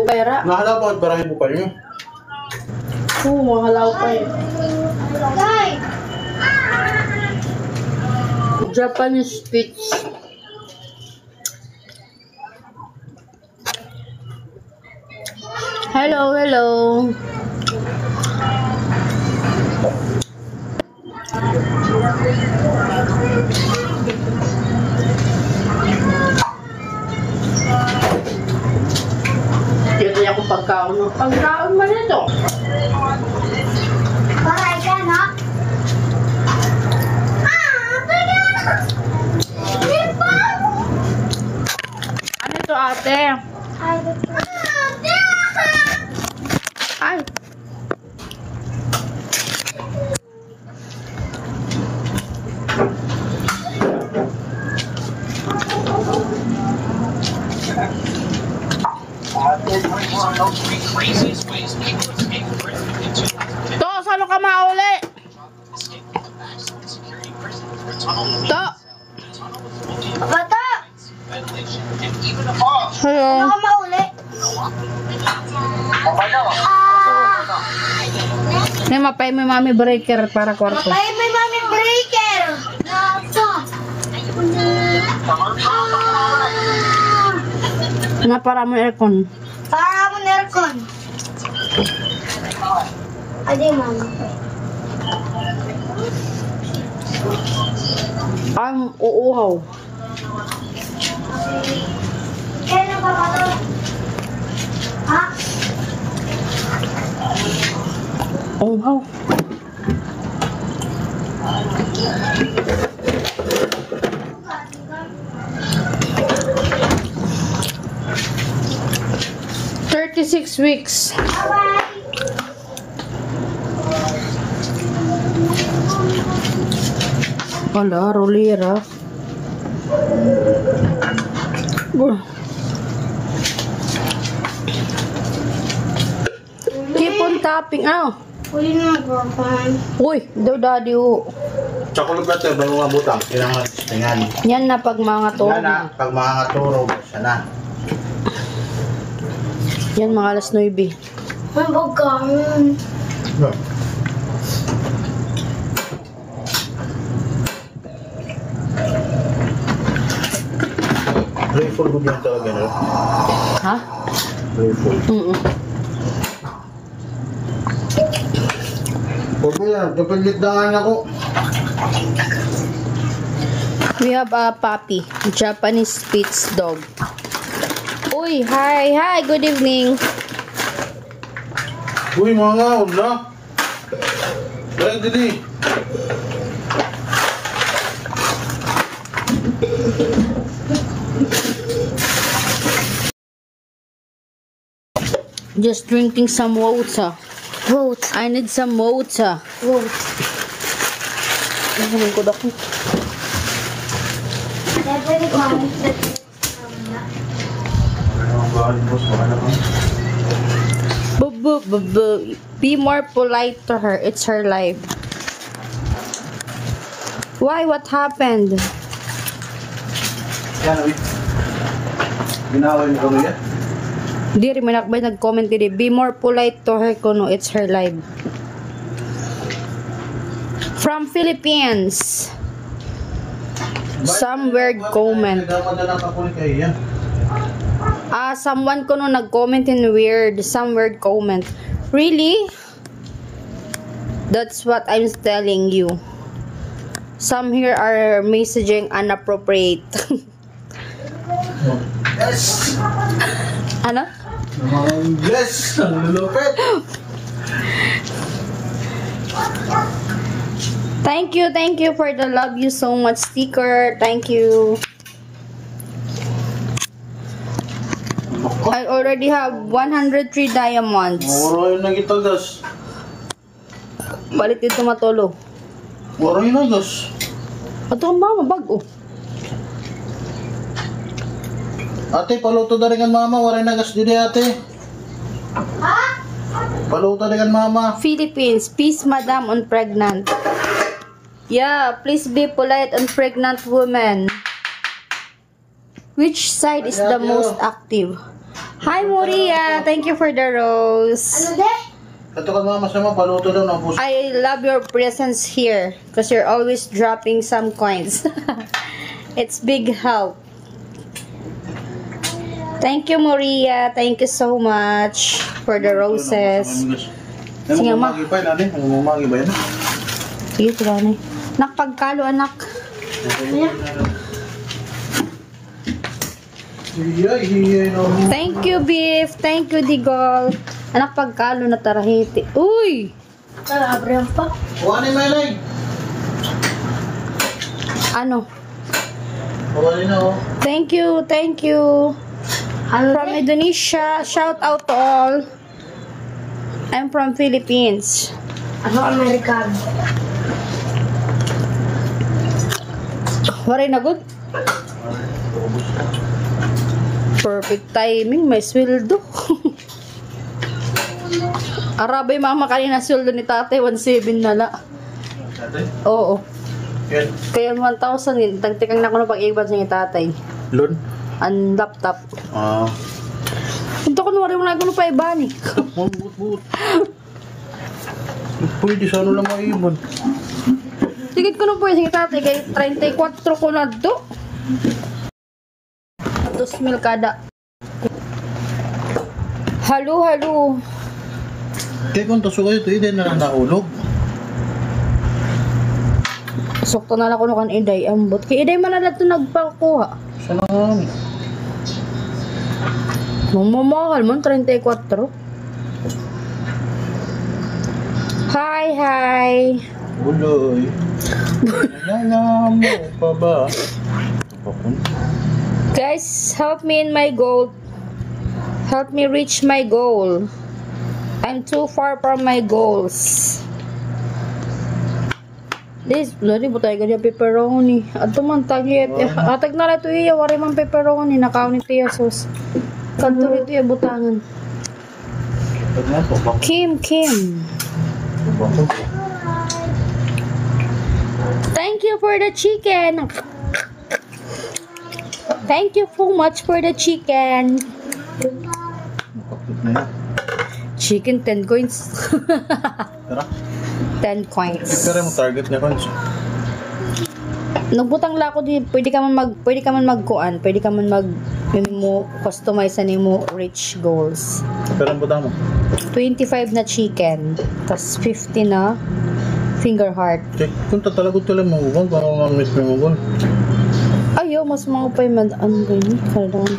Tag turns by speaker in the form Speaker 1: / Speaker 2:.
Speaker 1: Ukayra.
Speaker 2: Nahalaw pa at barahin mo pa niyo.
Speaker 1: Oo, mahalaw pa eh. Japanese speech. Hello, hello. Dito niya ako pagkaon. Pagkaon man ito.
Speaker 3: Paray ka, no?
Speaker 1: Ano ito, ate? Ay. To, saan ka mauli? To.
Speaker 3: Bata!
Speaker 1: Hello.
Speaker 3: Ano ka mauli?
Speaker 1: May mapay may mami breaker para kwarto.
Speaker 3: Ay, may mami breaker!
Speaker 1: Na para mo aircon.
Speaker 3: Para mo nerkon. Adi, mama.
Speaker 1: Ang uuhaw.
Speaker 3: Kaya ba ba ito? Ha?
Speaker 1: Uuhaw. "36 weeks.
Speaker 3: Bye-bye!
Speaker 1: Wala, rolera. Keep on tapping. Ah.
Speaker 3: Uli na mag-girlfriend.
Speaker 1: Uy, daw daddy.
Speaker 2: Chocolate butter, bago nga butang. Kailangan tingnan.
Speaker 1: Yan na pag mga to.
Speaker 2: Yan na, pag mga katurog, siya na.
Speaker 1: Yan mga alas 9.
Speaker 3: Ang bagay.
Speaker 2: Playful good yan talaga, no?
Speaker 1: Ha?
Speaker 2: Playful. Huwag mo yan, kapilit na nga ako.
Speaker 1: We have a puppy, Japanese Spitz dog. Uy, hi, hi, good evening.
Speaker 2: Uy, mga nga, huwag na. Dahil dili.
Speaker 1: Just drinking some water. I need some water. Ano ko dako?
Speaker 3: Pwede ko ang
Speaker 1: Be more polite to her. It's her life. Why? What happened?
Speaker 2: Yan, uy. Ginawa niyo kami yan?
Speaker 1: Di rin manakbay nag-comment din. Be more polite to her kuno. It's her life. From Philippines. Some weird comment. Someone kuno nag-comment in weird. Some weird comment. Really? That's what I'm telling you. Some here are messaging inappropriate.
Speaker 2: Yes!
Speaker 1: Ano?
Speaker 2: Bless! Ang lulupit!
Speaker 1: Thank you for the love you so much sticker. Thank you. I already have 103 diamonds.
Speaker 2: Moro yun na kita, gas.
Speaker 1: Balit dito matolo.
Speaker 2: Moro yun na, gas.
Speaker 1: Ito ang mama, bago.
Speaker 2: Ate, paluto na rin ang mama. Waray na gas dito, ate.
Speaker 3: Ha?
Speaker 2: Paluto na rin ang mama.
Speaker 1: Philippines, peace madam on pregnant. Yeah, please be polite on pregnant women. Which side is the most active? Hi, Moria. Thank you for the rose.
Speaker 3: Ano de?
Speaker 2: Ito ka mama sama, paluto daw ng puso.
Speaker 1: I love your presence here because you're always dropping some coins. It's big help. Thank you, Moria. Thank you so much for the roses. Sige, ma.
Speaker 2: Ang umagi ba yan?
Speaker 1: Sige, tira na. Nakpagkalo, anak.
Speaker 2: Hiyay no.
Speaker 1: Thank you, Beef. Thank you, Digol. Anak, pagkalo na tarahiti. Uy!
Speaker 3: Tara, abrihan pa.
Speaker 2: Kuhanin mo yun.
Speaker 1: Ano?
Speaker 2: Kuhanin na oh.
Speaker 1: Thank you, thank you.
Speaker 3: Ano
Speaker 1: From
Speaker 3: de?
Speaker 1: Indonesia, shout out to all. I'm from Philippines.
Speaker 3: Ano Amerikano?
Speaker 1: Waray na good? Perfect timing, may sweldo. Arabay mama kanina sweldo ni tatay, 1.7 na la. Oo.
Speaker 2: Yan.
Speaker 1: Kaya 1,000 yun. Tagtikang na ko na pag-iban sa ni tatay.
Speaker 2: Lon?
Speaker 1: Ang laptop.
Speaker 2: Ah.
Speaker 1: Ito ko nuwari mo na ko pa iban eh.
Speaker 2: But. Pwede sa ano lang maibon.
Speaker 1: Tigit ko na po yung tatay kay 34 ko na do. 2,000 kada. Halo, halo.
Speaker 2: Kaya kung taso kayo, ito hindi na lang nahulog.
Speaker 1: Sukto na lang ko kan Iday. Ambot. Kay Iday man na lang ito nagpakuha.
Speaker 2: Sana nga.
Speaker 1: Mamamahal mo, 34. Hi, hi.
Speaker 2: Buloy. Nana mo pa ba?
Speaker 1: Guys, help me in my goal. Help me reach my goal. I'm too far from my goals. This, lari mo tayo ganyan pepperoni. Ato man tagit. Atag na lang ito iya, wari man pepperoni. Nakaw ni Tia Sos. Kanto rito iya butangan. Kim, Kim. Thank you for the chicken. Thank you so much for the chicken. Chicken, 10 coins.
Speaker 2: Tara.
Speaker 1: 10 coins.
Speaker 2: Pero mo target niya kung
Speaker 1: Nagbutang la ako di, pwede ka man magkuan, pwede ka man mo customize ani mo rich goals.
Speaker 2: Pero ang buta mo.
Speaker 1: 25 na chicken, tas 50 na finger heart.
Speaker 2: Check. Kung tatalagot ka lang magugon, para ma-miss mo magugon.
Speaker 1: Ayo, mas mga pa man ano ba yun? Kailangan